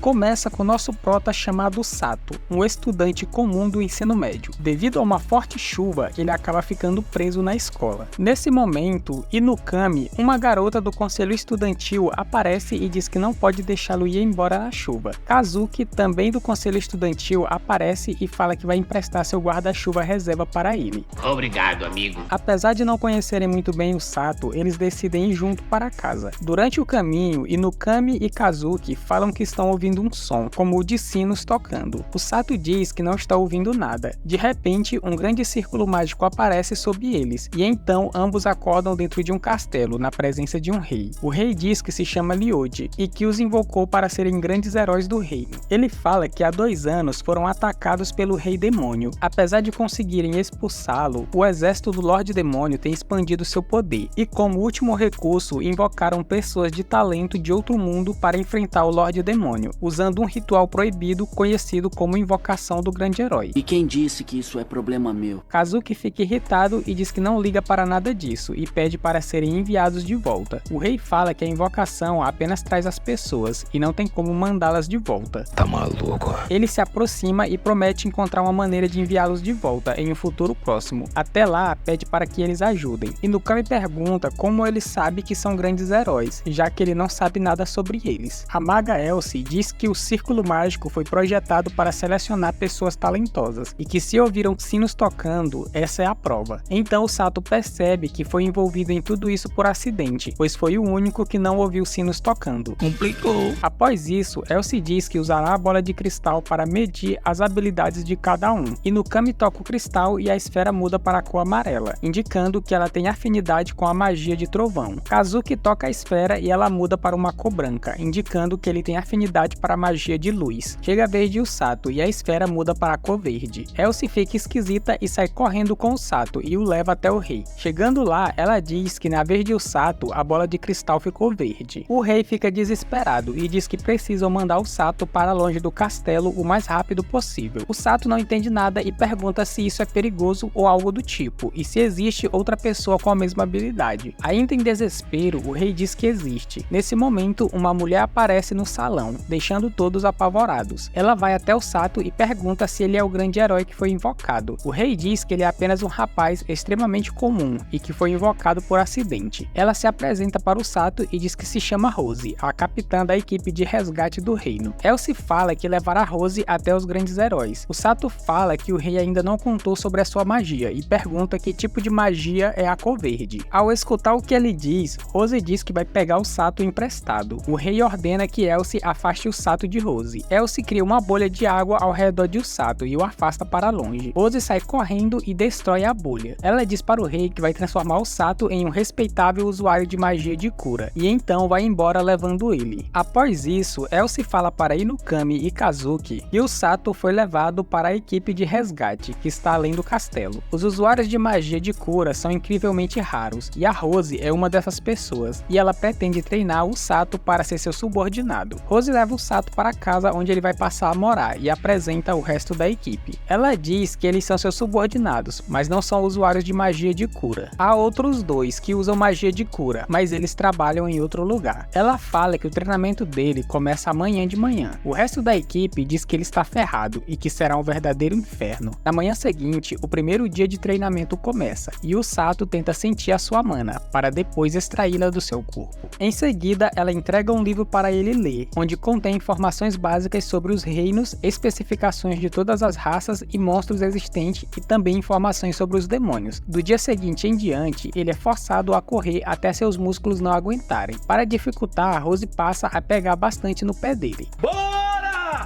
Começa com nosso prota chamado Sato, um estudante comum do ensino médio. Devido a uma forte chuva, ele acaba ficando preso na escola. Nesse momento, Inukami, uma garota do conselho estudantil, aparece e diz que não pode deixá-lo ir embora na chuva. Kazuki, também do conselho estudantil, aparece e fala que vai emprestar seu guarda-chuva reserva para ele. Obrigado, amigo. Apesar de não conhecerem muito bem o Sato, eles decidem ir junto para casa. Durante o caminho, Inukami e Kazuki falam que estão ouvindo um som, como o de sinos tocando. O Sato diz que não está ouvindo nada. De repente, um grande círculo mágico aparece sob eles, e então ambos acordam dentro de um castelo, na presença de um rei. O rei diz que se chama Ryoji, e que os invocou para serem grandes heróis do reino. Ele fala que há 2 anos foram atacados pelo Rei Demônio. Apesar de conseguirem expulsá-lo, o exército do Lorde Demônio tem expandido seu poder, e como último recurso, invocaram pessoas de talento de outro mundo para enfrentar o Lorde Demônio, usando um ritual proibido conhecido como Invocação do Grande Herói. E quem disse que isso é problema meu? Kazuki fica irritado e diz que não liga para nada disso e pede para serem enviados de volta. O rei fala que a invocação apenas traz as pessoas e não tem como mandá-las de volta. Tá maluco? Ele se aproxima e promete encontrar uma maneira de enviá-los de volta em um futuro próximo. Até lá, pede para que eles ajudem. Inukami pergunta como ele sabe que são grandes heróis, já que ele não sabe nada sobre eles. A maga Elsie diz que o círculo mágico foi projetado para selecionar pessoas talentosas, e que se ouviram sinos tocando, essa é a prova. Então o Sato percebe que foi envolvido em tudo isso por acidente, pois foi o único que não ouviu sinos tocando. Complicou. Após isso, Elsie diz que usará a bola de cristal para medir as habilidades de cada um. Inukami toca o cristal e a esfera muda para a cor amarela, indicando que ela tem afinidade com a magia de trovão. Kazuki toca a esfera e ela muda para uma cor branca, indicando que ele tem afinidade para a magia de luz. Chega a vez de o Sato e a esfera muda para a cor verde. Elsie fica esquisita e sai correndo com o Sato e o leva até o rei. Chegando lá, ela diz que na vez de o Sato, a bola de cristal ficou verde. O rei fica desesperado e diz que precisam mandar o Sato para longe do castelo o mais rápido possível. O Sato não entende nada e pergunta se isso é perigoso ou algo do tipo, e se existe outra pessoa com a mesma habilidade. Ainda em desespero, o rei diz que existe. Nesse momento, uma mulher aparece no salão, deixando todos apavorados. Ela vai até o Sato e pergunta se ele é o grande herói que foi invocado. O rei diz que ele é apenas um rapaz extremamente comum e que foi invocado por acidente. Ela se apresenta para o Sato e diz que se chama Rose, a capitã da equipe de resgate do reino. Elsie fala que levará Rose até os grandes heróis. O Sato fala que o rei ainda não contou sobre a sua magia e pergunta que tipo de magia é a cor verde. Ao escutar o que ele diz, Rose diz que vai pegar o Sato emprestado. O rei ordena que Elsie afaste o Sato de Rose. Elsie cria uma bolha de água ao redor de o Sato e o afasta para longe. Rose sai correndo e destrói a bolha. Ela diz para o rei que vai transformar o Sato em um respeitável usuário de magia de cura, e então vai embora levando ele. Após isso, Elsie fala para Inukami e Kazuki que o Sato foi levado para a equipe de resgate, que está além do castelo. Os usuários de magia de cura são incrivelmente raros, e a Rose é uma dessas pessoas, e ela pretende treinar o Sato para ser seu subordinado. Rose leva o Sato para casa onde ele vai passar a morar e apresenta o resto da equipe. Ela diz que eles são seus subordinados, mas não são usuários de magia de cura. Há outros 2 que usam magia de cura, mas eles trabalham em outro lugar. Ela fala que o treinamento dele começa amanhã de manhã. O resto da equipe diz que ele está ferrado e que será um verdadeiro inferno. Na manhã seguinte, o primeiro dia de treinamento começa, e o Sato tenta sentir a sua mana, para depois extraí-la do seu corpo. Em seguida, ela entrega um livro para ele ler, onde contém informações básicas sobre os reinos, especificações de todas as raças e monstros existentes e também informações sobre os demônios. Do dia seguinte em diante, ele é forçado a correr até seus músculos não aguentarem. Para dificultar, Rose passa a pegar bastante no pé dele.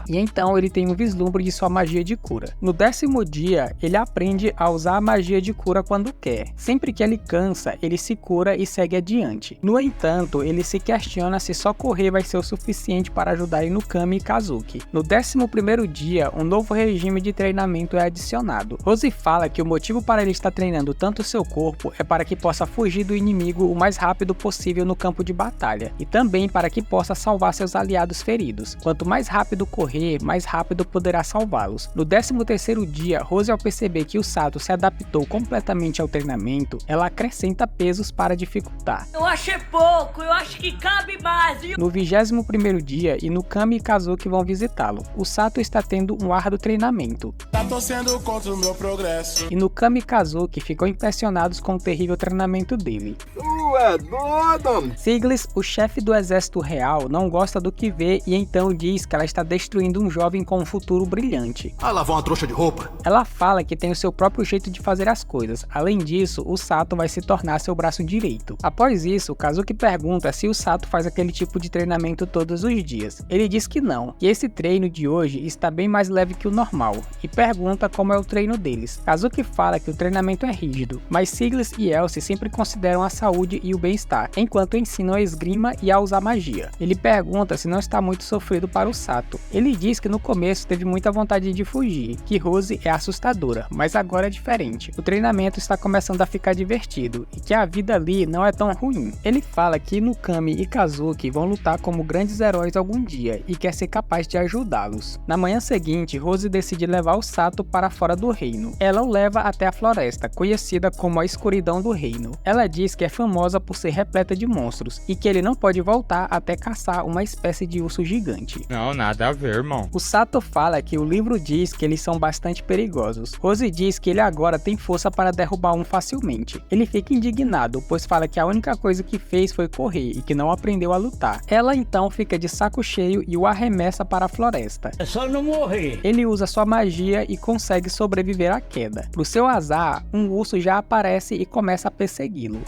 E então ele tem um vislumbre de sua magia de cura. No 10º dia, ele aprende a usar a magia de cura quando quer. Sempre que ele cansa, ele se cura e segue adiante. No entanto, ele se questiona se só correr vai ser o suficiente para ajudar Inukami e Kazuki. No 11º dia, um novo regime de treinamento é adicionado. Rose fala que o motivo para ele estar treinando tanto seu corpo é para que possa fugir do inimigo o mais rápido possível no campo de batalha, e também para que possa salvar seus aliados feridos. Quanto mais rápido correr, correr, mais rápido poderá salvá-los. No 13º dia, Rose, ao perceber que o Sato se adaptou completamente ao treinamento, ela acrescenta pesos para dificultar. Eu achei pouco, eu acho que cabe mais. No 21º dia, Inukami e Kazuki vão visitá-lo. O Sato está tendo um árduo treinamento. Tá torcendo contra o meu progresso. Inukami e Kazuki ficam impressionados com o terrível treinamento dele. É doido! Siglis, o chefe do exército real, não gosta do que vê e então diz que ela está destruindo um jovem com um futuro brilhante. Ah, lavar uma trouxa de roupa? Ela fala que tem o seu próprio jeito de fazer as coisas. Além disso, o Sato vai se tornar seu braço direito. Após isso, Kazuki pergunta se o Sato faz aquele tipo de treinamento todos os dias. Ele diz que não, que esse treino de hoje está bem mais leve que o normal, e pergunta como é o treino deles. Kazuki fala que o treinamento é rígido, mas Siglis e Elsie sempre consideram a saúde e o bem-estar, enquanto ensinam a esgrima e a usar magia. Ele pergunta se não está muito sofrido para o Sato. Ele diz que no começo teve muita vontade de fugir, que Rose é assustadora, mas agora é diferente. O treinamento está começando a ficar divertido, e que a vida ali não é tão ruim. Ele fala que Inukami e Kazuki vão lutar como grandes heróis algum dia, e quer ser capaz de ajudá-los. Na manhã seguinte, Rose decide levar o Sato para fora do reino. Ela o leva até a floresta, conhecida como a escuridão do reino. Ela diz que é famosa por ser repleta de monstros, e que ele não pode voltar até caçar uma espécie de urso gigante. Não, nada a ver, irmão. O Sato fala que o livro diz que eles são bastante perigosos. Rose diz que ele agora tem força para derrubar um facilmente. Ele fica indignado, pois fala que a única coisa que fez foi correr e que não aprendeu a lutar. Ela então fica de saco cheio e o arremessa para a floresta. É só não morrer. Ele usa sua magia e consegue sobreviver à queda. Pro seu azar, um urso já aparece e começa a persegui-lo.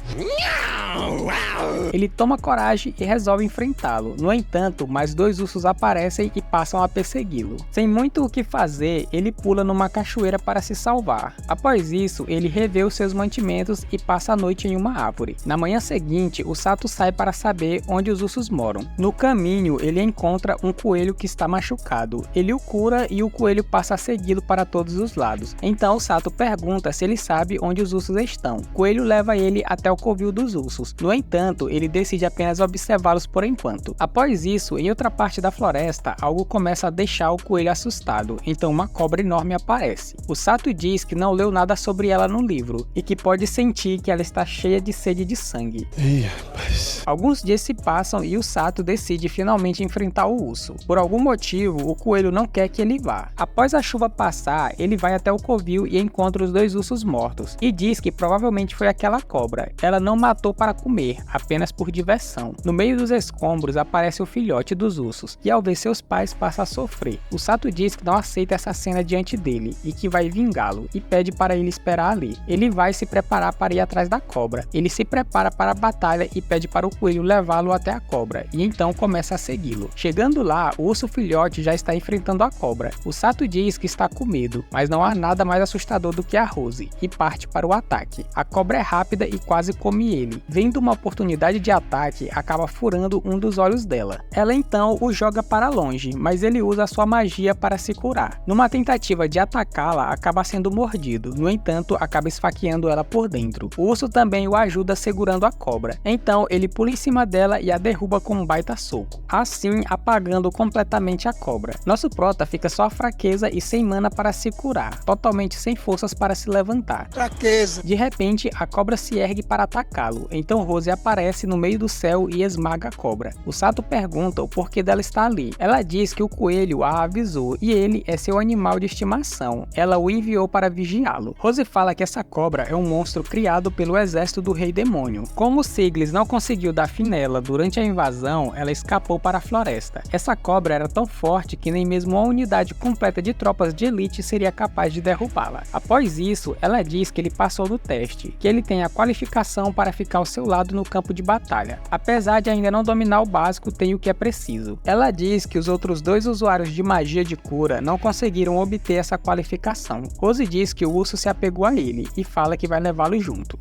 Ele toma coragem e resolve enfrentá-lo. No entanto, mais 2 ursos aparecem e passam a persegui-lo. Sem muito o que fazer, ele pula numa cachoeira para se salvar. Após isso, ele revê os seus mantimentos e passa a noite em uma árvore. Na manhã seguinte, o Sato sai para saber onde os ursos moram. No caminho, ele encontra um coelho que está machucado. Ele o cura e o coelho passa a segui-lo para todos os lados. Então o Sato pergunta se ele sabe onde os ursos estão. O coelho leva ele até o covil dos ursos. No entanto, ele decide apenas observá-los por enquanto. Após isso, em outra parte da floresta, algo começa a deixar o coelho assustado, então uma cobra enorme aparece. O Sato diz que não leu nada sobre ela no livro, e que pode sentir que ela está cheia de sede de sangue. Ih, rapaz. Alguns dias se passam e o Sato decide finalmente enfrentar o urso. Por algum motivo, o coelho não quer que ele vá. Após a chuva passar, ele vai até o covil e encontra os 2 ursos mortos, e diz que provavelmente foi aquela cobra. Ela não matou para comer, apenas por diversão. No meio dos escombros aparece o filhote dos ursos, e ao ver seus pais passa a sofrer. O Sato diz que não aceita essa cena diante dele, e que vai vingá-lo, e pede para ele esperar ali. Ele vai se preparar para ir atrás da cobra. Ele se prepara para a batalha e pede para o coelho levá-lo até a cobra, e então começa a segui-lo. Chegando lá, o urso filhote já está enfrentando a cobra. O Sato diz que está com medo, mas não há nada mais assustador do que a Rose, e parte para o ataque. A cobra é rápida e quase come ele. Vendo uma oportunidade de ataque, acaba furando um dos olhos dela. Ela então o joga para longe, mas ele usa sua magia para se curar. Numa tentativa de atacá-la, acaba sendo mordido, no entanto, acaba esfaqueando ela por dentro. O urso também o ajuda segurando a cobra, então ele pula em cima dela e a derruba com um baita soco, assim apagando completamente a cobra. Nosso prota fica só a fraqueza e sem mana para se curar, totalmente sem forças para se levantar. Fraqueza. De repente, a cobra se ergue para atacá-lo, então Rose aparece no meio do céu e esmaga a cobra. O Sato pergunta o porquê dela está ali. Ela diz que o coelho a avisou e ele é seu animal de estimação. Ela o enviou para vigiá-lo. Rose fala que essa cobra é um monstro criado pelo exército do Rei Demônio. Como Siglis não conseguiu dar fim nela durante a invasão, ela escapou para a floresta. Essa cobra era tão forte que nem mesmo uma unidade completa de tropas de elite seria capaz de derrubá-la. Após isso, ela diz que ele passou no teste, que ele tem a qualificação para ficar ao seu lado no campo de batalha. Apesar de ainda não dominar o básico, tem o que é preciso. Ela diz que os outros 2 usuários de magia de cura não conseguiram obter essa qualificação. Rose diz que o urso se apegou a ele e fala que vai levá-lo junto.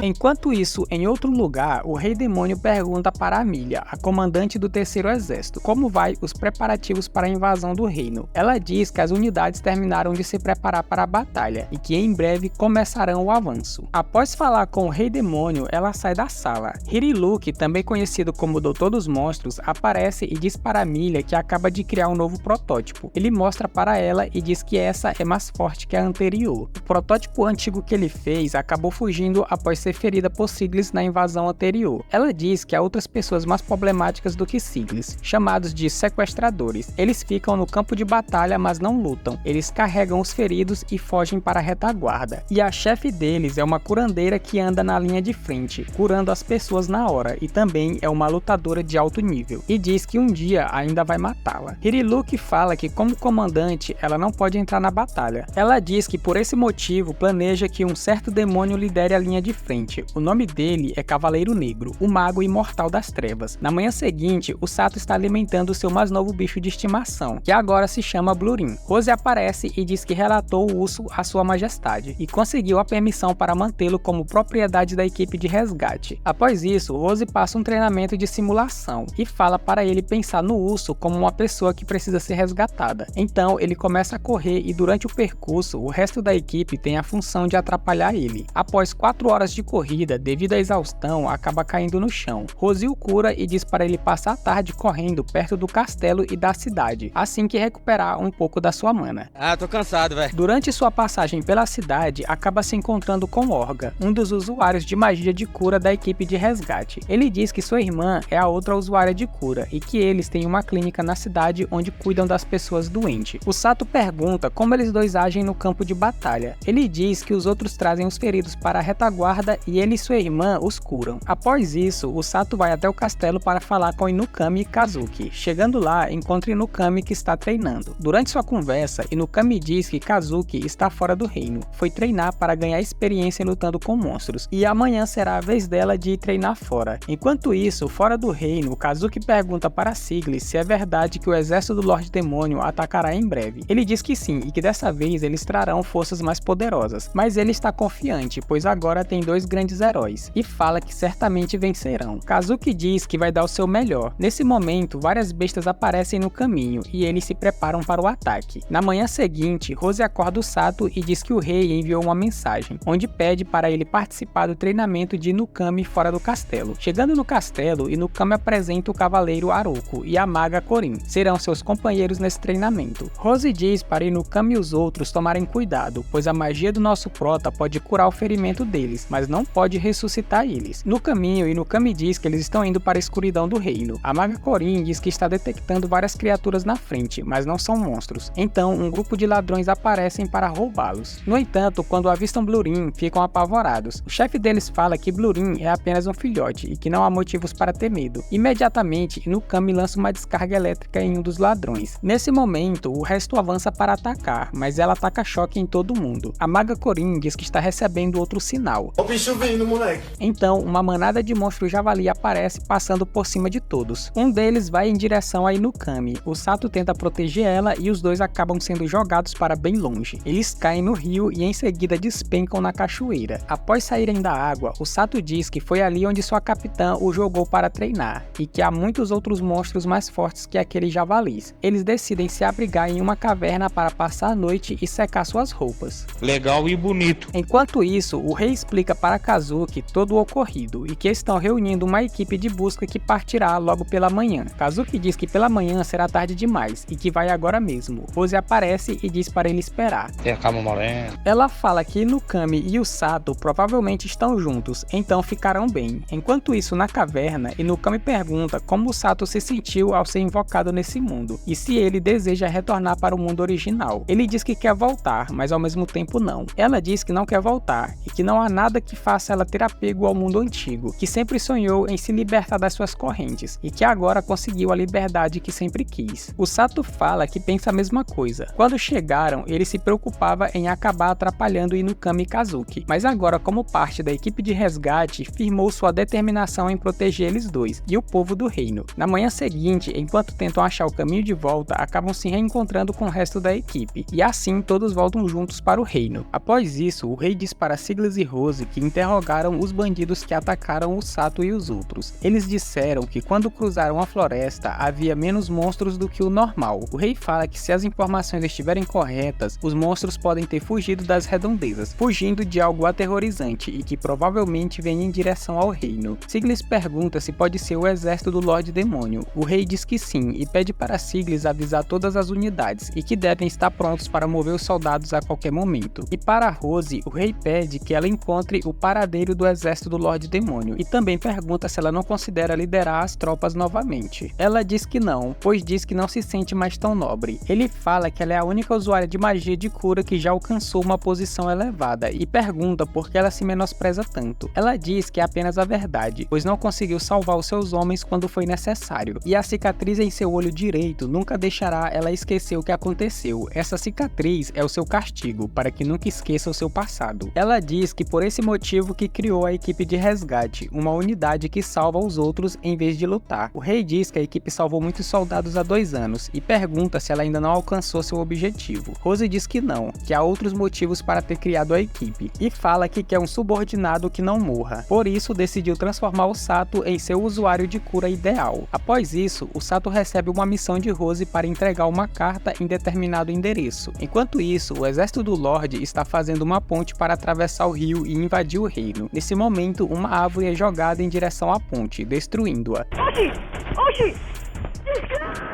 Enquanto isso, em outro lugar, o Rei Demônio pergunta para Amelia, a comandante do Terceiro Exército, como vai os preparativos para a invasão do reino. Ela diz que as unidades terminaram de se preparar para a batalha e que em breve começarão o avanço. Após falar com o Rei Demônio, ela sai da sala. Hiriluk, também conhecido como Doutor dos Monstros, aparece e diz para Amelia que acaba de criar um novo protótipo. Ele mostra para ela e diz que essa é mais forte que a anterior. O protótipo antigo que ele fez acabou fugindo após ser ferida por Siglis na invasão anterior. Ela diz que há outras pessoas mais problemáticas do que Siglis, chamados de sequestradores. Eles ficam no campo de batalha, mas não lutam. Eles carregam os feridos e fogem para a retaguarda. E a chefe deles é uma curandeira que anda na linha de frente, curando as pessoas na hora, e também é uma lutadora de alto nível, e diz que um dia ainda vai matá-la. Hiriluk fala que como comandante, ela não pode entrar na batalha. Ela diz que por esse motivo planeja que um certo demônio lidere a linha de frente. O nome dele é Cavaleiro Negro, o mago imortal das trevas. Na manhã seguinte, o Sato está alimentando seu mais novo bicho de estimação, que agora se chama Blurin. Rose aparece e diz que relatou o urso à sua majestade, e conseguiu a permissão para mantê-lo como propriedade da equipe de resgate. Após isso, Rose passa um treinamento de simulação, e fala para ele pensar no urso como uma pessoa que precisa ser resgatada. Então, ele começa a correr e durante o percurso, o resto da equipe tem a função de atrapalhar ele. Após 4 horas de corrida, devido à exaustão, acaba caindo no chão. Rose o cura e diz para ele passar a tarde correndo perto do castelo e da cidade, assim que recuperar um pouco da sua mana. Tô cansado, velho. Durante sua passagem pela cidade, acaba se encontrando com Orga, um dos usuários de magia de cura da equipe de resgate. Ele diz que sua irmã é a outra usuária de cura e que eles têm uma clínica na cidade onde cuidam das pessoas doentes. O Sato pergunta como eles dois agem no campo de batalha. Ele diz que os outros trazem os feridos para a retaguarda e ele e sua irmã os curam. Após isso, o Sato vai até o castelo para falar com Inukami e Kazuki. Chegando lá, encontra Inukami que está treinando. Durante sua conversa, Inukami diz que Kazuki está fora do reino. Foi treinar para ganhar experiência lutando com monstros, e amanhã será a vez dela de ir treinar fora. Enquanto isso, fora do reino, Kazuki pergunta para Siglis se é verdade que o exército do Lorde Demônio atacará em breve. Ele diz que sim, e que dessa vez eles trarão forças mais poderosas, mas ele está confiante, pois agora tem 2 grandes heróis, e fala que certamente vencerão. Kazuki diz que vai dar o seu melhor. Nesse momento, várias bestas aparecem no caminho, e eles se preparam para o ataque. Na manhã seguinte, Rose acorda o Sato e diz que o rei enviou uma mensagem, onde pede para ele participar do treinamento de Inukami fora do castelo. Chegando no castelo, Inukami apresenta o cavaleiro Haruko e a maga Korin. Serão seus companheiros nesse treinamento. Rose diz para Inukami e os outros tomarem cuidado, pois a magia do nosso prota pode curar o ferimento deles, mas não pode ressuscitar eles. No caminho, Inukami diz que eles estão indo para a escuridão do reino. A maga Korin diz que está detectando várias criaturas na frente, mas não são monstros. Então, um grupo de ladrões aparecem para roubá-los. No entanto, quando avistam Blurin, ficam apavorados. O chefe deles fala que Blurin é apenas um filhote e que não há motivos para ter medo. Imediatamente, Inukami lança uma descarga elétrica em um dos ladrões. Nesse momento, o resto avança para atacar, mas ela ataca choque em todo mundo. A maga Korin diz que está recebendo outro sinal. Ó o bicho vindo, moleque. Então, uma manada de monstros javali aparece passando por cima de todos. Um deles vai em direção a Inukami. O Sato tenta proteger ela e os dois acabam sendo jogados para bem longe. Eles caem no rio e em seguida despencam na cachoeira. Após saírem da água, o Sato diz que foi ali onde sua capitã o jogou para treinar, e que há muitos outros monstros mais fortes que aqueles javalis. Eles decidem se abrigar em uma caverna para passar a noite e secar suas roupas. Legal e bonito. Enquanto isso, o rei explica para Kazuki todo o ocorrido, e que estão reunindo uma equipe de busca que partirá logo pela manhã. Kazuki diz que pela manhã será tarde demais, e que vai agora mesmo. Rose aparece e diz para ele esperar. Calma, morena. Ela fala que Inukami e o Sato provavelmente estão juntos, então ficarão bem. Enquanto isso, na caverna, Inukami pergunta como o Sato se sentiu ao ser invocado nesse mundo, e se ele deseja retornar para o mundo original. Ele diz que quer voltar, mas ao mesmo tempo não. Ela diz que não quer voltar, e que não há nada que faça ela ter apego ao mundo antigo, que sempre sonhou em se libertar das suas correntes, e que agora conseguiu a liberdade que sempre quis. O Sato fala que pensa a mesma coisa. Quando chegaram, ele se preocupava em acabar atrapalhando Inukami e Kazuki, mas agora, como parte da equipe de resgate, firmou sua determinação em proteger eles dois e o povo do reino. Na manhã seguinte, enquanto tentam achar o caminho de volta, acabam se reencontrando com o resto da equipe, e assim todos voltam juntos para o reino. Após isso, o rei diz para Siglis e Rose que interrogaram os bandidos que atacaram o Sato e os outros. Eles disseram que quando cruzaram a floresta havia menos monstros do que o normal. O rei fala que se as informações estiverem corretas, os monstros podem ter fugido das redondezas, fugindo de algo aterrorizante e que provavelmente vem em direção ao reino. Siglis pergunta se pode ser o exército do Lorde Demônio. O rei diz que sim e pede para Siglis avisar todas as unidades e que devem estar prontos para mover os soldados a qualquer momento. E para Rose, o rei pede que ela encontre o paradeiro do exército do Lorde Demônio e também pergunta se ela não considera liderar as tropas novamente. Ela diz que não, pois diz que não se sente mais tão nobre. Ele fala que ela é a única usuária de magia de cura que já alcançou uma posição elevada e pergunta por que ela se menospreza tanto. Ela diz que é apenas a verdade, pois não conseguiu salvar os seus homens quando foi necessário, e a cicatriz em seu olho direito nunca deixará ela esquecer o que aconteceu. Essa cicatriz é o seu castigo, para que nunca esqueça o seu passado. Ela diz que por esse motivo que criou a equipe de resgate, uma unidade que salva os outros em vez de lutar. O rei diz que a equipe salvou muitos soldados há 2 anos e pergunta se ela ainda não alcançou seu objetivo. Rose diz que não, que há outros motivos para ter criado a equipe, e fala que quer um subordinado que não morra. Por isso decidiu transformar o Sato em seu usuário de cura ideal. Após isso, o Sato recebe uma missão de Rose para entregar uma carta em determinado endereço. Enquanto isso, o exército do Lorde está fazendo uma ponte para atravessar o rio e invadir o reino. Nesse momento, uma árvore é jogada em direção à ponte, destruindo-a.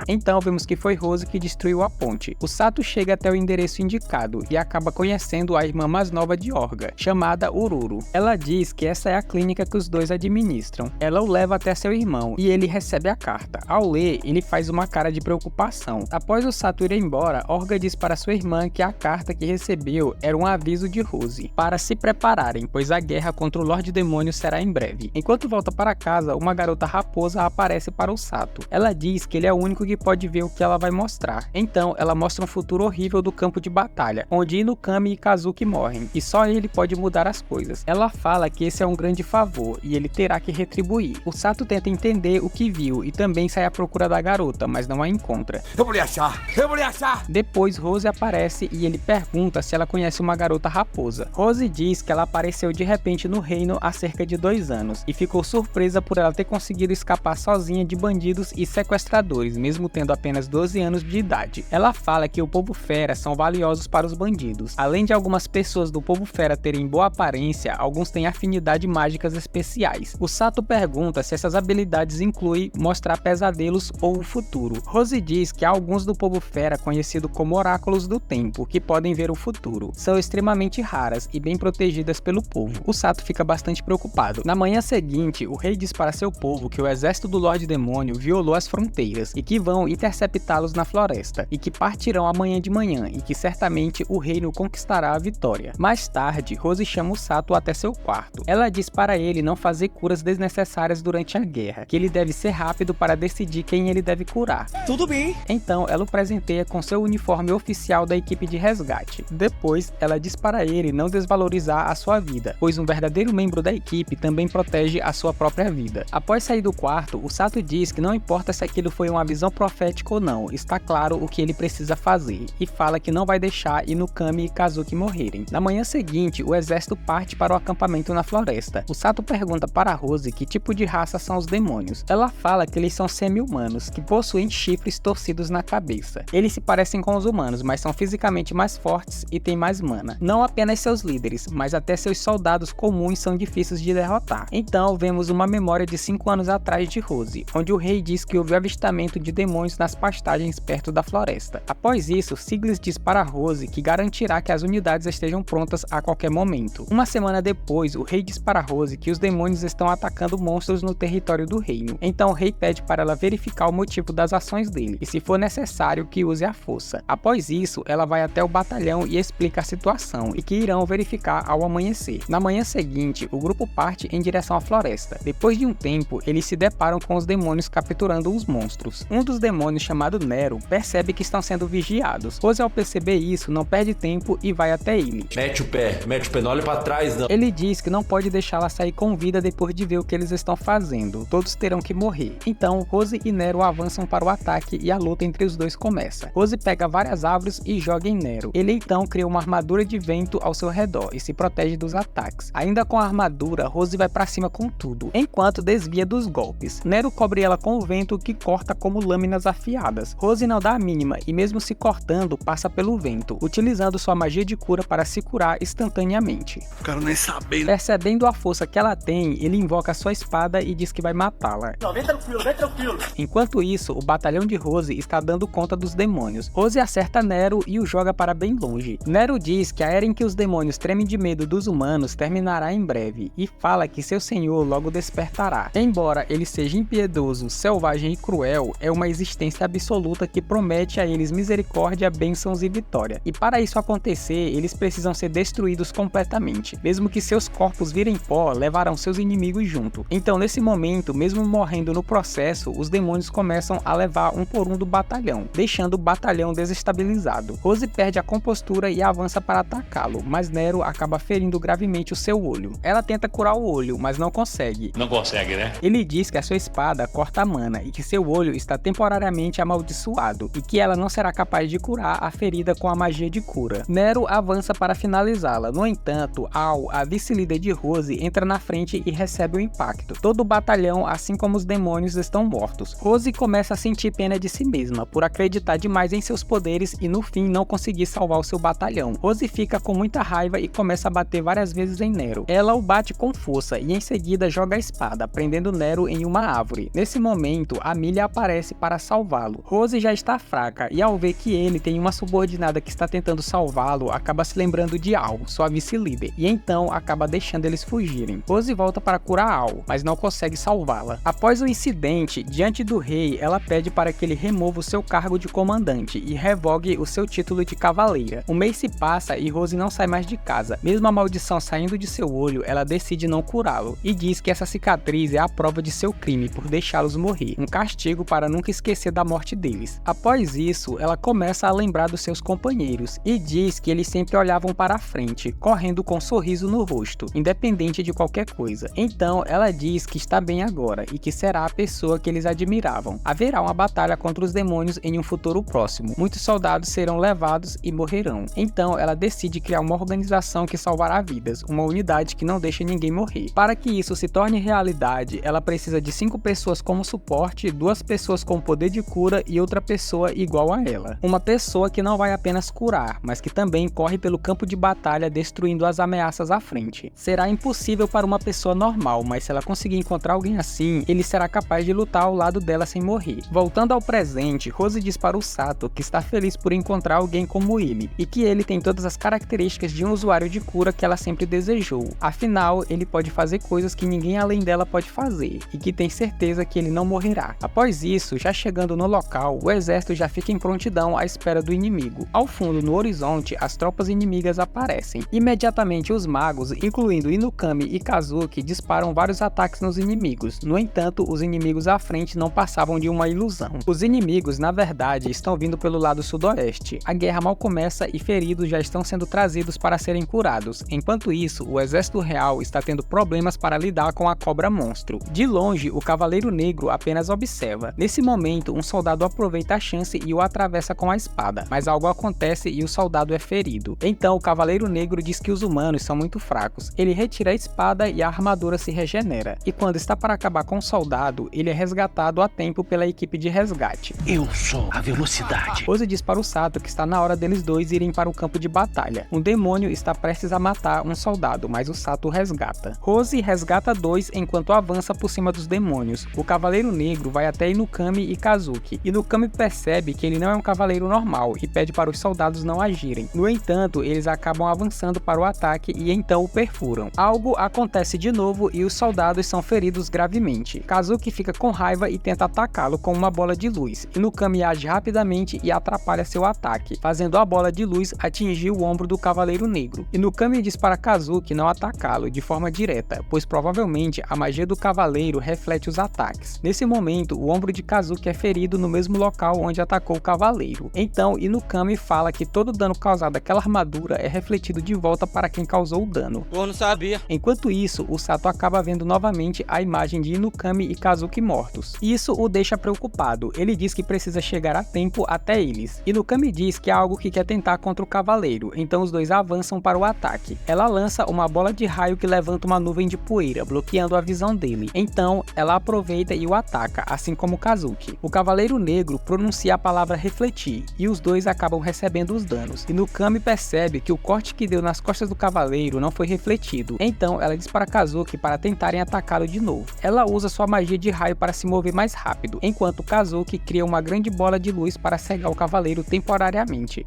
Então vemos que foi Rose que destruiu a ponte. O Sato chega até o endereço indicado e acaba conhecendo a irmã mais nova de Orga, chamada Ururu. Ela diz que essa é a clínica que os dois administram. Ela o leva até seu irmão e ele recebe a carta. Ao ler, ele faz uma cara de preocupação. Após o Sato ir embora, Orga diz para sua irmã que a carta que recebeu era um aviso de Rose, para se prepararem, pois a guerra contra o Lorde Demônio será em breve. Enquanto volta para casa, uma garota raposa aparece para o Sato. Ela diz que ele é o único que pode ver o que ela vai mostrar. Então, ela mostra um futuro horrível do campo de batalha, onde Inukami e Kazuki morrem, e só ele pode mudar as coisas. Ela fala que esse é um grande favor, e ele terá que retribuir. O Sato tenta entender o que viu, e também sai à procura da garota, mas não a encontra. Eu vou lhe achar! Eu vou lhe achar! Depois, Rose aparece e ele pergunta se ela conhece uma garota raposa. Rose diz que ela apareceu de repente no reino há cerca de 2 anos, e ficou surpresa por ela ter conseguido escapar sozinha de bandidos e sequestradores, mesmo tendo apenas 12 anos de idade. Ela fala que o povo fera são valiosos para os bandidos. Além de algumas pessoas do povo fera terem boa aparência, alguns têm afinidade mágicas especiais. O Sato pergunta se essas habilidades incluem mostrar pesadelos ou o futuro. Rose diz que há alguns do povo fera conhecido como oráculos do tempo, que podem ver o futuro. São extremamente raras e bem protegidas pelo povo. O Sato fica bastante preocupado. Na manhã seguinte, o rei diz para seu povo que o exército do Lorde Demônio violou as fronteiras e que vão interceptá-los na floresta, e que partirão amanhã de manhã, e que certamente o reino conquistará a vitória. Mais tarde, Rose chama o Sato até seu quarto. Ela diz para ele não fazer curas desnecessárias durante a guerra, que ele deve ser rápido para decidir quem ele deve curar. Tudo bem. Então ela o presenteia com seu uniforme oficial da equipe de resgate. Depois, ela diz para ele não desvalorizar a sua vida, pois um verdadeiro membro da equipe também protege a sua própria vida. Após sair do quarto, o Sato diz que não importa se aquilo foi uma visão profética ou não, está claro o que ele precisa fazer, e fala que não vai deixar Inukami e Kazuki morrerem. Na manhã seguinte, o exército parte para o acampamento na floresta. O Sato pergunta para Rose que tipo de raça são os demônios. Ela fala que eles são semi-humanos, que possuem chifres torcidos na cabeça. Eles se parecem com os humanos, mas são fisicamente mais fortes e têm mais mana. Não apenas seus líderes, mas até seus soldados comuns são difíceis de derrotar. Então vemos uma memória de 5 anos atrás de Rose, onde o rei diz que houve avistamento de demônios nas pastagens perto da floresta. Após isso, Siglis diz para Rose que garantirá que as unidades estejam prontas a qualquer momento. Uma semana depois, o rei diz para Rose que os demônios estão atacando monstros no território do reino. Então o rei pede para ela verificar o motivo das ações dele, e se for necessário que use a força. Após isso, ela vai até o batalhão e explica a situação, e que irão verificar ao amanhecer. Na manhã seguinte, o grupo parte em direção à floresta. Depois de um tempo, eles se deparam com os demônios capturando os monstros. monstros. Um dos demônios, chamado Nero, percebe que estão sendo vigiados. Rose, ao perceber isso, não perde tempo e vai até ele. Mete o pé, não olha pra trás não. Ele diz que não pode deixá-la sair com vida depois de ver o que eles estão fazendo. Todos terão que morrer. Então, Rose e Nero avançam para o ataque e a luta entre os dois começa. Rose pega várias árvores e joga em Nero. Ele então cria uma armadura de vento ao seu redor e se protege dos ataques. Ainda com a armadura, Rose vai pra cima com tudo, enquanto desvia dos golpes. Nero cobre ela com o vento que corta como lâminas afiadas. Rose não dá a mínima e mesmo se cortando, passa pelo vento, utilizando sua magia de cura para se curar instantaneamente. Quero nem saber. Percebendo a força que ela tem, ele invoca sua espada e diz que vai matá-la. Vem tranquilo, vem tranquilo. Enquanto isso, o batalhão de Rose está dando conta dos demônios. Rose acerta Nero e o joga para bem longe. Nero diz que a era em que os demônios tremem de medo dos humanos terminará em breve e fala que seu senhor logo despertará. Embora ele seja impiedoso, selvagem e cruel, é uma existência absoluta que promete a eles misericórdia, bênçãos e vitória. E para isso acontecer, eles precisam ser destruídos completamente. Mesmo que seus corpos virem pó, levarão seus inimigos junto. Então, nesse momento, mesmo morrendo no processo, os demônios começam a levar um por um do batalhão, deixando o batalhão desestabilizado. Rose perde a compostura e avança para atacá-lo, mas Nero acaba ferindo gravemente o seu olho. Ela tenta curar o olho, mas não consegue. Não consegue, né? Ele diz que a sua espada corta a mana e que seu olho está temporariamente amaldiçoado e que ela não será capaz de curar a ferida com a magia de cura. Nero avança para finalizá-la. No entanto, Al, a vice-líder de Rose, entra na frente e recebe o impacto. Todo o batalhão, assim como os demônios, estão mortos. Rose começa a sentir pena de si mesma por acreditar demais em seus poderes e no fim não conseguir salvar o seu batalhão. Rose fica com muita raiva e começa a bater várias vezes em Nero. Ela o bate com força e em seguida joga a espada, prendendo Nero em uma árvore. Nesse momento, Amelia aparece para salvá-lo. Rose já está fraca e ao ver que ele tem uma subordinada que está tentando salvá-lo, acaba se lembrando de Al, sua vice-líder, e então acaba deixando eles fugirem. Rose volta para curar Al, mas não consegue salvá-la. Após o incidente, diante do rei, ela pede para que ele remova o seu cargo de comandante e revogue o seu título de cavaleira. Um mês se passa e Rose não sai mais de casa. Mesmo a maldição saindo de seu olho, ela decide não curá-lo e diz que essa cicatriz é a prova de seu crime por deixá-los morrer, um castigo para nunca esquecer da morte deles. Após isso, ela começa a lembrar dos seus companheiros e diz que eles sempre olhavam para a frente, correndo com um sorriso no rosto, independente de qualquer coisa. Então, ela diz que está bem agora e que será a pessoa que eles admiravam. Haverá uma batalha contra os demônios em um futuro próximo. Muitos soldados serão levados e morrerão. Então, ela decide criar uma organização que salvará vidas, uma unidade que não deixa ninguém morrer. Para que isso se torne realidade, ela precisa de 5 pessoas como suporte, 2 pessoas com poder de cura e outra pessoa igual a ela. Uma pessoa que não vai apenas curar, mas que também corre pelo campo de batalha destruindo as ameaças à frente. Será impossível para uma pessoa normal, mas se ela conseguir encontrar alguém assim, ele será capaz de lutar ao lado dela sem morrer. Voltando ao presente, Rose diz para o Sato que está feliz por encontrar alguém como ele, e que ele tem todas as características de um usuário de cura que ela sempre desejou. Afinal, ele pode fazer coisas que ninguém além dela pode fazer, e que tem certeza que ele não morrerá. Após isso, já chegando no local, o exército já fica em prontidão à espera do inimigo. Ao fundo, no horizonte, as tropas inimigas aparecem. Imediatamente, os magos, incluindo Inukami e Kazuki, disparam vários ataques nos inimigos. No entanto, os inimigos à frente não passavam de uma ilusão. Os inimigos, na verdade, estão vindo pelo lado sudoeste. A guerra mal começa e feridos já estão sendo trazidos para serem curados. Enquanto isso, o exército real está tendo problemas para lidar com a cobra monstro. De longe, o Cavaleiro Negro apenas observa. Nesse momento, um soldado aproveita a chance e o atravessa com a espada, mas algo acontece e o soldado é ferido. Então, o Cavaleiro Negro diz que os humanos são muito fracos. Ele retira a espada e a armadura se regenera. E quando está para acabar com o soldado, ele é resgatado a tempo pela equipe de resgate. Eu sou a velocidade. Rose diz para o Sato que está na hora deles dois irem para o campo de batalha. Um demônio está prestes a matar um soldado, mas o Sato resgata. Rose resgata 2 enquanto avança por cima dos demônios. O Cavaleiro Negro vai até Inukami e Kazuki. Inukami percebe que ele não é um cavaleiro normal e pede para os soldados não agirem. No entanto, eles acabam avançando para o ataque e então o perfuram. Algo acontece de novo e os soldados são feridos gravemente. Kazuki fica com raiva e tenta atacá-lo com uma bola de luz. Inukami age rapidamente e atrapalha seu ataque, fazendo a bola de luz atingir o ombro do Cavaleiro Negro. Inukami diz para Kazuki não atacá-lo de forma direta, pois provavelmente a magia do cavaleiro reflete os ataques. Nesse momento, o ombro de Kazuki é ferido no mesmo local onde atacou o cavaleiro. Então Inukami fala que todo o dano causado àquela armadura é refletido de volta para quem causou o dano. Eu não sabia. Enquanto isso, o Sato acaba vendo novamente a imagem de Inukami e Kazuki mortos. Isso o deixa preocupado. Ele diz que precisa chegar a tempo até eles. Inukami diz que é algo que quer tentar contra o cavaleiro, então os dois avançam para o ataque. Ela lança uma bola de raio que levanta uma nuvem de poeira, bloqueando a visão dele. Então, ela aproveita e o ataca, assim como Kazuki. O Cavaleiro Negro pronuncia a palavra refletir, e os dois acabam recebendo os danos. Inukami percebe que o corte que deu nas costas do cavaleiro não foi refletido, então ela diz para Kazuki para tentarem atacá-lo de novo. Ela usa sua magia de raio para se mover mais rápido, enquanto Kazuki cria uma grande bola de luz para cegar o cavaleiro temporariamente.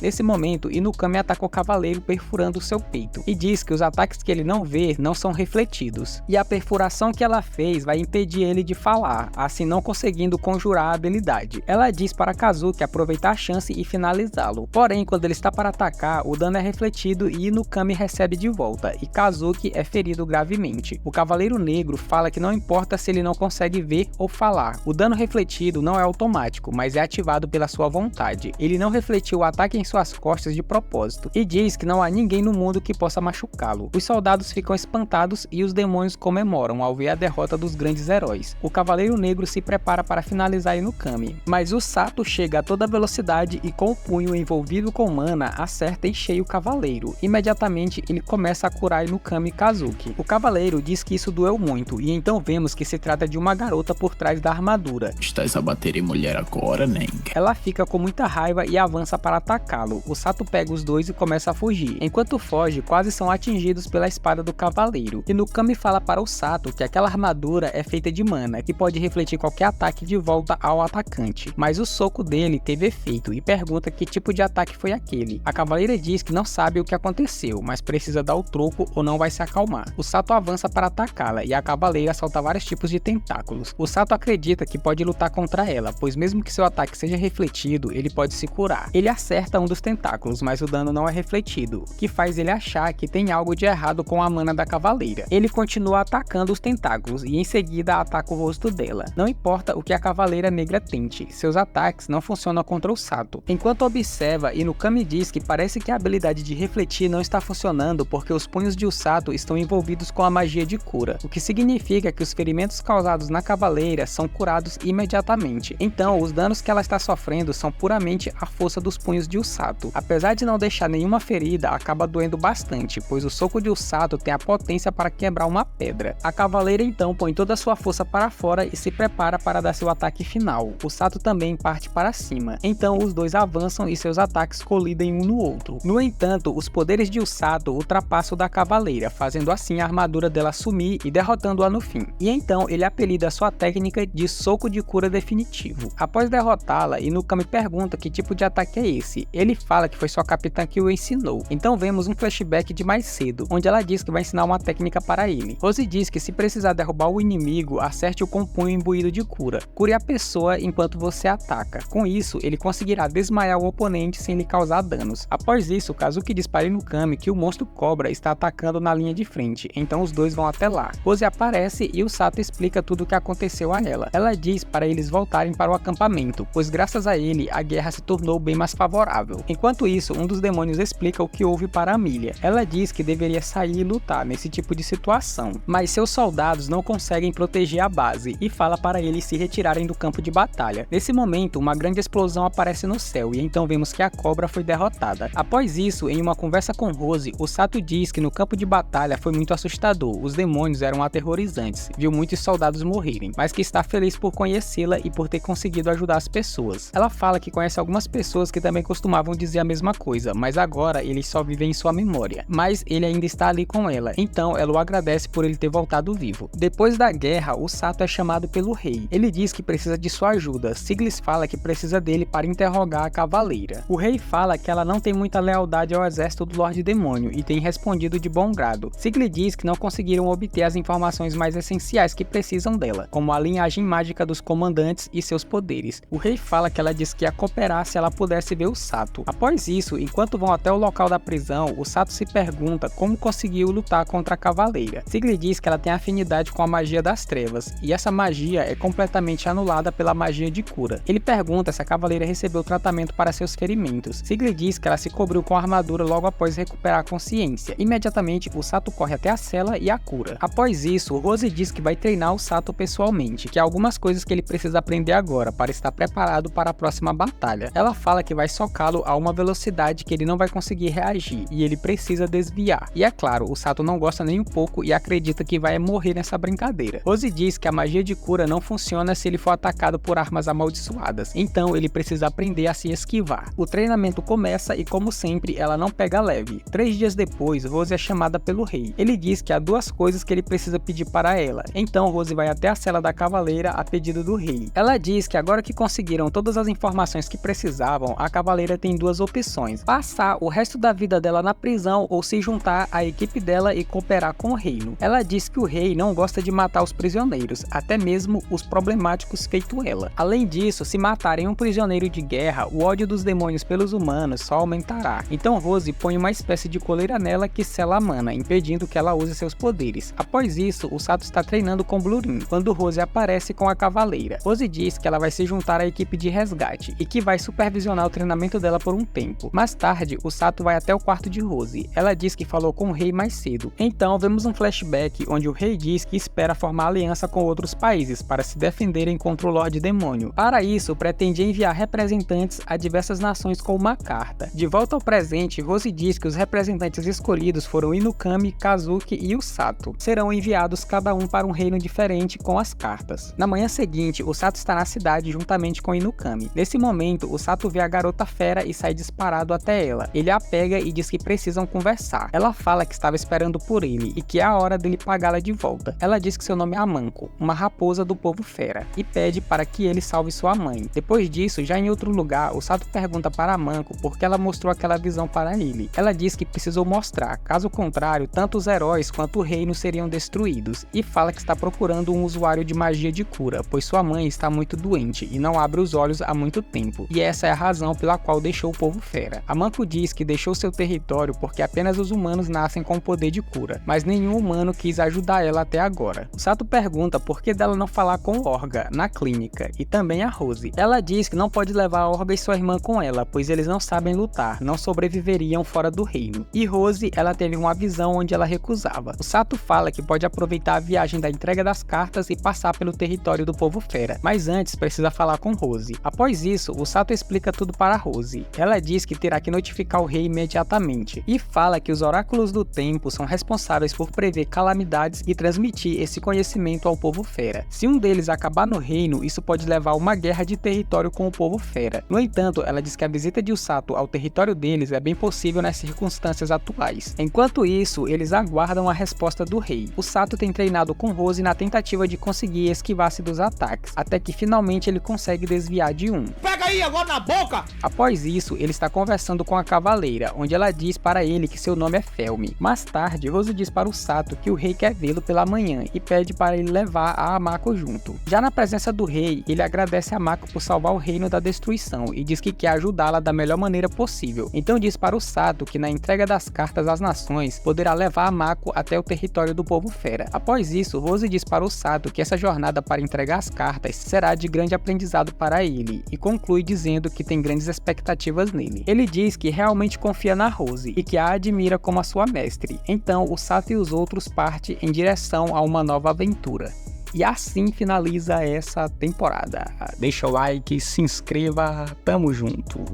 Nesse momento, Inukami ataca o cavaleiro perfurando seu peito, e diz que os ataques que ele não vê não são refletidos, e a perfuração que ela fez vai impedir ele de falar, assim não conseguindo conjurar a habilidade. Ela diz para Kazuki aproveitar a chance e finalizá-lo, porém quando ele está para atacar, o dano é refletido e Inukami recebe de volta, e Kazuki é ferido gravemente. O Cavaleiro Negro fala que não importa se ele não consegue ver ou falar, o dano refletido não é automático, mas é ativado pela sua vontade. Ele não refletiu o ataque em suas costas de propósito, e diz que não há ninguém no mundo que possa machucá-lo. Os soldados ficam espantados e os demônios comemoram ao ver a derrota dos grandes heróis. O Cavaleiro Negro se prepara para finalizar Inukami, mas o Sato chega a toda velocidade e com o punho envolvido com mana, acerta em cheio o cavaleiro. Imediatamente ele começa a curar Inukami e Kazuki. O cavaleiro diz que isso doeu muito, e então vemos que se trata de uma garota por trás da armadura. Estás a bater em mulher agora, Neng? Ela fica com muita raiva e avança para atacá-lo. O Sato pega os dois e começa a fugir. Enquanto foge, quase são atingidos pela espada do cavaleiro. Inukami fala para o Sato que aquela armadura é feita de mana, que pode refletir qualquer ataque de volta ao atacante. Mas o soco dele teve efeito e pergunta que tipo de ataque foi aquele. A cavaleira diz que não sabe o que aconteceu, mas precisa dar o troco ou não vai se acalmar. O Sato avança para atacá-la e a cavaleira solta vários tipos de tentáculos. O Sato acredita que pode lutar contra ela, pois mesmo que seu ataque seja refletido, ele pode se curar. Ele acerta um dos tentáculos, mas o dano não é refletido, o que faz ele achar que tem algo de errado com a mana da cavaleira. Ele continua atacando os tentáculos e em seguida ataca o rosto dela. Não importa o que a cavaleira negra tente, seus ataques não funcionam contra o Sato. Enquanto observa, Inukami diz que parece que a habilidade de refletir não está funcionando porque os punhos de Usato estão envolvidos com a magia de cura, o que significa que os ferimentos causados na cavaleira são curados imediatamente. Então, os danos que ela está sofrendo são puramente a força dos punhos de Usato. Apesar de não deixar nenhuma ferida, acaba doendo bastante, pois o soco de Usato tem a potência para quebrar uma pedra. A cavaleira então põe toda a sua força para fora e se prepara para dar seu ataque final. O Sato também parte para cima, então os dois avançam e seus ataques colidem um no outro. No entanto, os poderes de Usato ultrapassam o da cavaleira, fazendo assim a armadura dela sumir e derrotando-a no fim. E então ele apelida sua técnica de soco de cura definitivo. Após derrotá-la, Inukami pergunta que tipo de ataque é esse. Ele fala que foi sua capitã que o ensinou. Então vemos um flashback de mais cedo, onde ela diz que vai ensinar uma técnica para ele. Rose diz que se precisar derrubar o inimigo, acerte-o com o punho imbuído de cura. Cure a pessoa enquanto você ataca. Com isso, ele conseguirá desmaiar o oponente sem lhe causar danos. Após isso, Kazuki diz para Inukami que o monstro cobra está atacando na linha de frente, então os dois vão até lá. Rose aparece e o Sato explica tudo o que aconteceu a ela. Ela diz para eles voltarem para o acampamento, pois graças a ele, a guerra se tornou bem mais favorável. Enquanto isso, um dos demônios explica o que houve para Amelia. Ela diz que deveria sair e lutar nesse tipo de situação, mas seus soldados não conseguem proteger a base e fala para eles se retirarem do campo de batalha. Nesse momento, uma grande explosão aparece no céu e então vemos que a cobra foi derrotada. Após isso, em uma conversa com Rose, o Sato diz que no campo de batalha foi muito assustador, os demônios eram aterrorizantes, viu muitos soldados morrerem, mas que está feliz por conhecê-la e por ter conseguido ajudar as pessoas. Ela fala que conhece algumas pessoas que também costumavam dizer a mesma coisa, mas agora eles só vivem em sua memória, mas ele ainda está ali com ela, então ela o agradece por ele ter voltado vivo. Depois da guerra, o Sato é chamado pelo rei. Ele diz que precisa de sua ajuda. Siglis fala que precisa dele para interrogar a cavaleira. O rei fala que ela não tem muita lealdade ao exército do Lorde Demônio e tem respondido de bom grado. Siglis diz que não conseguiram obter as informações mais essenciais que precisam dela, como a linhagem mágica dos comandantes e seus poderes. O rei fala que ela disse que ia cooperar se ela pudesse ver o Sato. Sato. Após isso, enquanto vão até o local da prisão, o Sato se pergunta como conseguiu lutar contra a Cavaleira. Sigli diz que ela tem afinidade com a magia das trevas, e essa magia é completamente anulada pela magia de cura. Ele pergunta se a Cavaleira recebeu tratamento para seus ferimentos. Sigli diz que ela se cobriu com a armadura logo após recuperar a consciência. Imediatamente, o Sato corre até a cela e a cura. Após isso, Rose diz que vai treinar o Sato pessoalmente, que há algumas coisas que ele precisa aprender agora para estar preparado para a próxima batalha. Ela fala que vai socá-lo a uma velocidade que ele não vai conseguir reagir, e ele precisa desviar. E é claro, o Sato não gosta nem um pouco e acredita que vai morrer nessa brincadeira. Rose diz que a magia de cura não funciona se ele for atacado por armas amaldiçoadas, então ele precisa aprender a se esquivar. O treinamento começa e, como sempre, ela não pega leve. 3 dias depois, Rose é chamada pelo rei. Ele diz que há 2 coisas que ele precisa pedir para ela, então Rose vai até a cela da Cavaleira a pedido do rei. Ela diz que agora que conseguiram todas as informações que precisavam, a Cavaleira tem 2 opções: passar o resto da vida dela na prisão ou se juntar à equipe dela e cooperar com o reino. Ela diz que o rei não gosta de matar os prisioneiros, até mesmo os problemáticos feito ela. Além disso, se matarem um prisioneiro de guerra, o ódio dos demônios pelos humanos só aumentará. Então Rose põe uma espécie de coleira nela que sela a mana, impedindo que ela use seus poderes. Após isso, o Sato está treinando com Blurin, quando Rose aparece com a Cavaleira. Rose diz que ela vai se juntar à equipe de resgate e que vai supervisionar o treinamento dela por um tempo. Mais tarde, o Sato vai até o quarto de Rose. Ela diz que falou com o rei mais cedo. Então vemos um flashback onde o rei diz que espera formar aliança com outros países para se defenderem contra o Lorde Demônio. Para isso, pretende enviar representantes a diversas nações com uma carta. De volta ao presente, Rose diz que os representantes escolhidos foram Inukami, Kazuki e o Sato. Serão enviados cada um para um reino diferente com as cartas. Na manhã seguinte, o Sato está na cidade juntamente com Inukami. Nesse momento, o Sato vê a garota fera e sai disparado até ela. Ele a pega e diz que precisam conversar. Ela fala que estava esperando por ele e que é a hora dele pagá-la de volta. Ela diz que seu nome é Amanco, uma raposa do povo fera, e pede para que ele salve sua mãe. Depois disso, já em outro lugar, o Sato pergunta para Amanco por que ela mostrou aquela visão para ele. Ela diz que precisou mostrar, caso contrário, tanto os heróis quanto o reino seriam destruídos, e fala que está procurando um usuário de magia de cura, pois sua mãe está muito doente e não abre os olhos há muito tempo, e essa é a razão pela qual deixou o povo fera. Amanco diz que deixou seu território porque apenas os humanos nascem com o poder de cura, mas nenhum humano quis ajudar ela até agora. O Sato pergunta por que dela não falar com Orga, na clínica, e também a Rose. Ela diz que não pode levar a Orga e sua irmã com ela, pois eles não sabem lutar, não sobreviveriam fora do reino. E Rose, ela teve uma visão onde ela recusava. O Sato fala que pode aproveitar a viagem da entrega das cartas e passar pelo território do povo fera, mas antes precisa falar com Rose. Após isso, o Sato explica tudo para Rose. Ela diz que terá que notificar o rei imediatamente, e fala que os oráculos do tempo são responsáveis por prever calamidades e transmitir esse conhecimento ao povo fera. Se um deles acabar no reino, isso pode levar a uma guerra de território com o povo fera. No entanto, ela diz que a visita de Usato ao território deles é bem possível nas circunstâncias atuais. Enquanto isso, eles aguardam a resposta do rei. O Sato tem treinado com Rose na tentativa de conseguir esquivar-se dos ataques, até que finalmente ele consegue desviar de um. Pega aí, agora na boca! Após isso, ele está conversando com a Cavaleira, onde ela diz para ele que seu nome é Felmi. Mais tarde, Rose diz para o Sato que o rei quer vê-lo pela manhã e pede para ele levar a Amako junto. Já na presença do rei, ele agradece a Amako por salvar o reino da destruição e diz que quer ajudá-la da melhor maneira possível. Então diz para o Sato que na entrega das cartas às nações, poderá levar a Amako até o território do povo fera. Após isso, Rose diz para o Sato que essa jornada para entregar as cartas será de grande aprendizado para ele, e conclui dizendo que tem grandes expectativas nele. Ele diz que realmente confia na Rose e que a admira como a sua mestre. Então o Sato e os outros partem em direção a uma nova aventura. E assim finaliza essa temporada. Deixa o like, se inscreva, tamo junto!